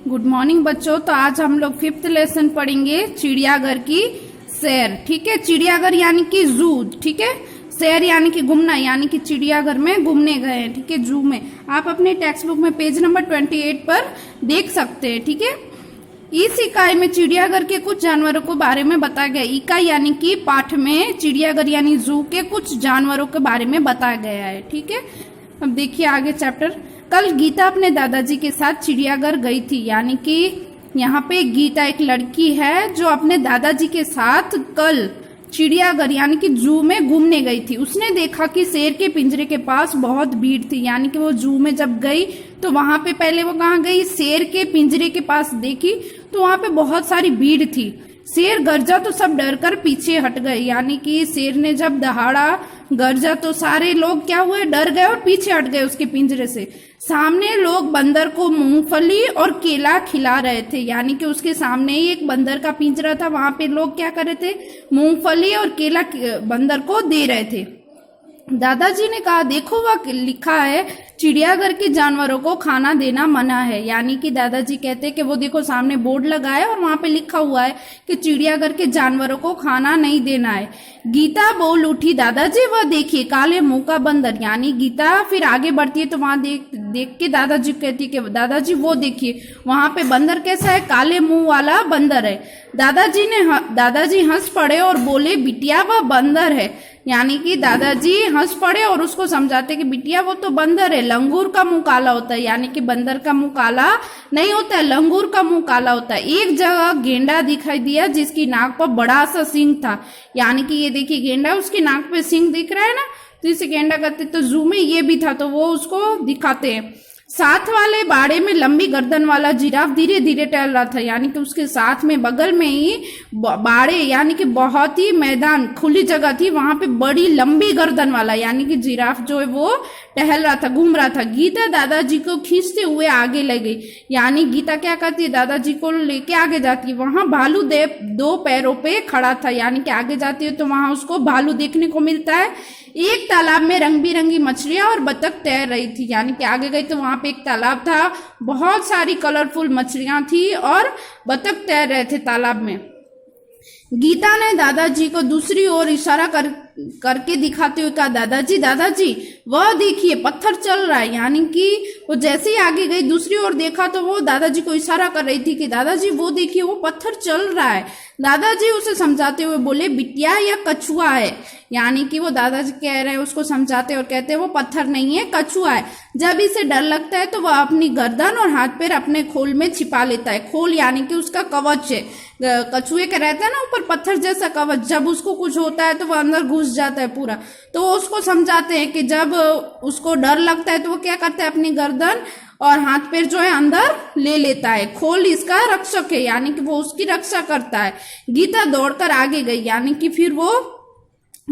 Good morning बच्चों। तो आज हम लोग 5th लेसन पढ़ेंगे चिड़ियाघर की सैर। ठीक है, चिड़ियाघर यानी कि जू। ठीक है, सैर यानी कि घूमना, यानी कि चिड़ियाघर में घूमने गए हैं। ठीक है, जू में। आप अपने टेक्स्ट बुक में पेज नंबर 28 पर देख सकते हैं। ठीक है, इस इकाई में चिड़ियाघर के कुछ जानवरों के बारे में बताया गया। इकाई यानी कि पाठ में चिड़ियाघर यानी जू के कुछ जानवरों के बारे में बताया गया है। ठीक है, अब देखिए आगे चैप्टर। कल गीता अपने दादाजी के साथ चिड़ियाघर गई थी। यानी कि यहाँ पे गीता एक लड़की है जो अपने दादाजी के साथ कल चिड़ियाघर यानी कि जू में घूमने गई थी। उसने देखा कि शेर के पिंजरे के पास बहुत भीड़ थी। यानी कि वो जू में जब गई तो वहां पे पहले वो कहाँ गई, शेर के पिंजरे के पास देखी तो वहां पे बहुत सारी भीड़ थी। शेर गरजा तो सब डर कर पीछे हट गए। यानी कि शेर ने जब दहाड़ा गरजा तो सारे लोग क्या हुए, डर गए और पीछे हट गए उसके पिंजरे से। सामने लोग बंदर को मूंगफली और केला खिला रहे थे। यानी कि उसके सामने ही एक बंदर का पिंजरा था, वहां पे लोग क्या कर रहे थे, मूंगफली और केला बंदर को दे रहे थे। दादाजी ने कहा, देखो वह लिखा है चिड़ियाघर के जानवरों को खाना देना मना है। यानी कि दादाजी कहते हैं कि वो देखो सामने बोर्ड लगा है और वहां पे लिखा हुआ है कि चिड़ियाघर के जानवरों को खाना नहीं देना है। गीता बोल उठी, दादाजी वह देखिए काले मुंह का बंदर। यानी गीता फिर आगे बढ़ती है तो वहां देख के दादाजी कहती है कि दादाजी वो देखिए वहां पे बंदर कैसा है, काले मुंह वाला बंदर है। दादाजी हंस पड़े और बोले, बिटिया वह बंदर है। यानी कि दादाजी हंस पड़े और उसको समझाते कि बिटिया वो तो बंदर है, लंगूर का मुंह काला होता है। यानी कि बंदर का मुंह काला नहीं होता है, लंगूर का मुंह काला होता है। एक जगह गेंडा दिखाई दिया जिसकी नाक पर बड़ा सा सिंह था। यानी कि ये देखिए गेंडा, उसकी नाक पे सिंह दिख रहा है ना, तो इसे गेंडा कहते। तो जू में ये भी था तो वो उसको दिखाते हैं। साथ वाले बाड़े में लंबी गर्दन वाला जिराफ धीरे धीरे टहल रहा था। यानी कि उसके साथ में बगल में ही बाड़े यानी कि बहुत ही मैदान खुली जगह थी, वहां पे बड़ी लंबी गर्दन वाला यानी कि जिराफ जो है वो टहल रहा था, घूम रहा था। गीता दादाजी को खींचते हुए आगे ले गई। यानी गीता क्या करती है, दादाजी को लेके आगे जाती है। वहां भालू देव 2 पैरों पे खड़ा था। यानी कि आगे जाती है तो वहां उसको भालू देखने को मिलता है। एक तालाब में रंग बिरंगी मछलियां और बतख तैर रही थी। यानी कि आगे गई तो वहां पे एक तालाब था, बहुत सारी कलरफुल मछलियां थी और बतख तैर रहे थे तालाब में। गीता ने दादाजी को दूसरी ओर इशारा करके दिखाते हुए कहा, दादाजी वह देखिए पत्थर चल रहा है। यानी कि वो जैसे ही आगे गई दूसरी ओर देखा तो वो दादाजी को इशारा कर रही थी कि दादाजी वो देखिए वो पत्थर चल रहा है। दादाजी उसे समझाते हुए बोले, बिटिया यह कछुआ है। यानी कि वो दादाजी कह रहे हैं, उसको समझाते और कहते हैं वो पत्थर नहीं है, कछुआ है। जब इसे डर लगता है तो वह अपनी गर्दन और हाथ पैर अपने खोल में छिपा लेता है। खोल यानी कि उसका कवच है, कछुए का रहता है ना ऊपर पत्थर जैसा कवच, जब उसको कुछ होता है तो वो अंदर घुस जाता है पूरा। तो उसको समझाते हैं कि जब उसको डर लगता है तो वो क्या करता है, अपनी गर्दन और हाथ पैर जो है अंदर ले लेता है। खोल इसका रक्षक है, यानी कि वो उसकी रक्षा करता है। गीता दौड़कर आगे गई। यानी कि फिर वो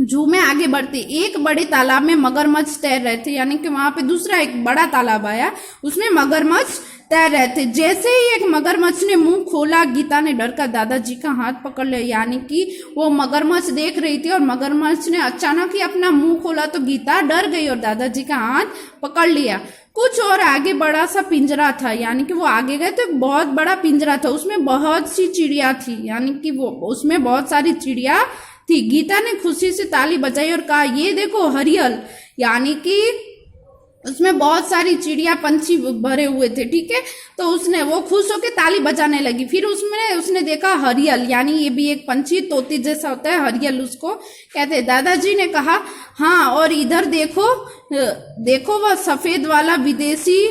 जू में आगे बढ़ते एक बड़े तालाब में मगरमच्छ तैर रहे थे। यानी कि वहां पे दूसरा एक बड़ा तालाब आया, उसमें मगरमच्छ तैर रहे थे। जैसे ही एक मगरमच्छ ने मुंह खोला, गीता ने डर कर दादाजी का हाथ पकड़ लिया। यानी कि वो मगरमच्छ देख रही थी और मगरमच्छ ने अचानक ही अपना मुंह खोला तो गीता डर गई और दादाजी का हाथ पकड़ लिया। कुछ और आगे बड़ा सा पिंजरा था। यानी कि वो आगे गए तो बहुत बड़ा पिंजरा था, उसमें बहुत सी चिड़िया थी। यानी कि वो उसमें बहुत सारी चिड़िया थी। गीता ने खुशी से ताली बजाई और कहा, ये देखो हरियल। यानी कि उसमें बहुत सारी चिड़िया पंछी भरे हुए थे। ठीक है, तो उसने वो खुश होकर ताली बजाने लगी। फिर उसने देखा हरियल, यानी ये भी एक पंछी तोते जैसा होता है, हरियल उसको कहते हैं। दादाजी ने कहा, हाँ और इधर देखो वह सफेद वाला विदेशी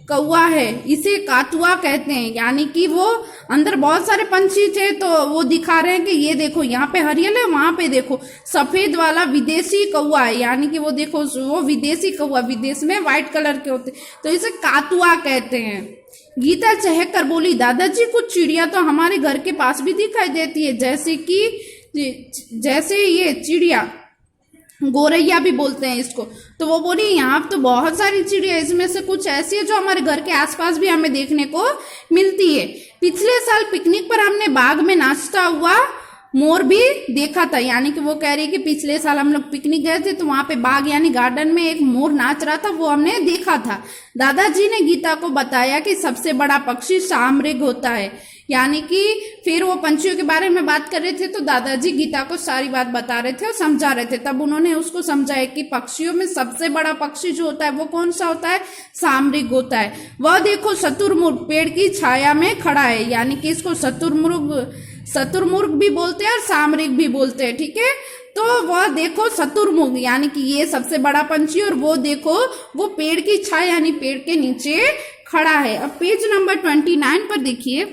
कौवा है, इसे कातुआ कहते हैं। यानी कि वो अंदर बहुत सारे पंछी थे तो वो दिखा रहे हैं कि ये देखो यहाँ पे हरियल है, वहां पे देखो सफेद वाला विदेशी कौवा है। यानी कि वो देखो वो विदेशी कौवा, विदेश में व्हाइट कलर के होते तो इसे कातुआ कहते हैं। गीता चहक कर बोली, दादाजी कुछ चिड़िया तो हमारे घर के पास भी दिखाई देती है, जैसे ये चिड़िया गोरैया भी बोलते हैं इसको। तो वो बोली, यहाँ तो बहुत सारी चिड़िया, इसमें से कुछ ऐसी है जो हमारे घर के आसपास भी हमें देखने को मिलती है। पिछले साल पिकनिक पर हमने बाग में नाचता हुआ मोर भी देखा था, यानी कि वो कह रही है कि पिछले साल हम लोग पिकनिक गए थे तो वहां पे बाग यानी गार्डन में एक मोर नाच रहा था, वो हमने देखा था। दादाजी ने गीता को बताया कि सबसे बड़ा पक्षी सामरिक होता है, यानी कि फिर वो पंछियों के बारे में बात कर रहे थे तो दादाजी गीता को सारी बात बता रहे थे और समझा रहे थे। तब उन्होंने उसको समझाया कि पक्षियों में सबसे बड़ा पक्षी जो होता है वो कौन सा होता है, सामरिक होता है। वह देखो शुतुरमुर्ग पेड़ की छाया में खड़ा है, यानी कि इसको शुतुरमुर्ग भी बोलते हैं और सामरिक भी बोलते हैं, ठीक है। तो वह देखो शुतुरमुर्ग यानी कि ये सबसे बड़ा पंछी, और वो देखो वो पेड़ की छाया यानी पेड़ के नीचे खड़ा है। अब पेज नंबर 29 पर देखिए,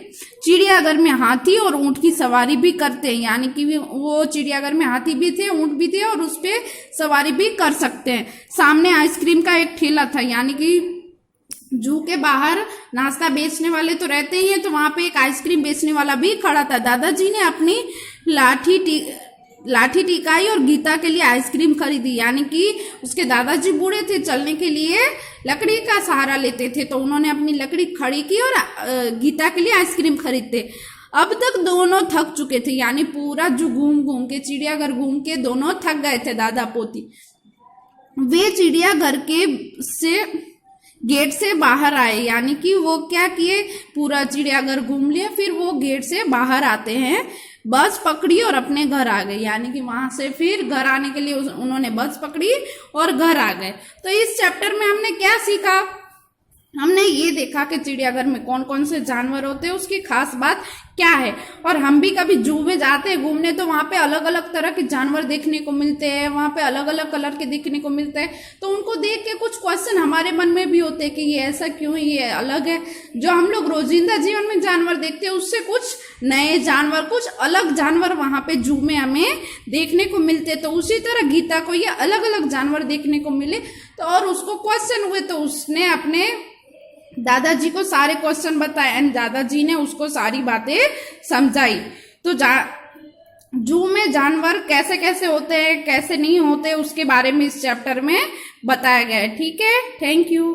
चिड़ियाघर में हाथी और ऊंट की सवारी भी करते हैं, यानी कि वो चिड़ियाघर में हाथी भी थे, ऊंट भी थे और उस पे सवारी भी कर सकते हैं। सामने आइसक्रीम का एक ठेला था, यानी कि जू के बाहर नाश्ता बेचने वाले तो रहते ही हैं, तो वहां पे एक आइसक्रीम बेचने वाला भी खड़ा था। दादाजी ने अपनी लाठी टिकाई और गीता के लिए आइसक्रीम खरीदी, यानी कि उसके दादाजी बूढ़े थे, चलने के लिए लकड़ी का सहारा लेते थे, तो उन्होंने अपनी लकड़ी खड़ी की और गीता के लिए आइसक्रीम खरीदते। अब तक दोनों थक चुके थे, यानी पूरा जू घूम घूम के, चिड़ियाघर घूम के दोनों थक गए थे दादा पोती। वे चिड़ियाघर गेट से बाहर आए, यानी कि वो क्या किए, पूरा चिड़ियाघर घूम लिया, फिर वो गेट से बाहर आते हैं, बस पकड़ी और अपने घर आ गए, यानी कि वहां से फिर घर आने के लिए उन्होंने बस पकड़ी और घर आ गए। तो इस चैप्टर में हमने क्या सीखा, हमने ये देखा कि चिड़ियाघर में कौन कौन से जानवर होते हैं, उसकी खास बात क्या है। और हम भी कभी जू में जाते हैं घूमने तो वहां पे अलग अलग तरह के जानवर देखने को मिलते हैं, वहां पे अलग अलग कलर के देखने को मिलते हैं, तो उनको देख के कुछ क्वेश्चन हमारे मन में भी होते हैं कि ये ऐसा क्यों है, ये अलग है। जो हम लोग रोजिंदा जीवन में जानवर देखते हैं उससे कुछ नए जानवर, कुछ अलग जानवर वहां पे जू में हमें देखने को मिलते। तो उसी तरह गीता को ये अलग अलग जानवर देखने को मिले, तो और उसको क्वेश्चन हुए, तो उसने अपने दादाजी को सारे क्वेश्चन बताए एंड दादाजी ने उसको सारी बातें समझाई। तो जू में जानवर कैसे कैसे होते हैं, कैसे नहीं होते, उसके बारे में इस चैप्टर में बताया गया है, ठीक है। Thank you.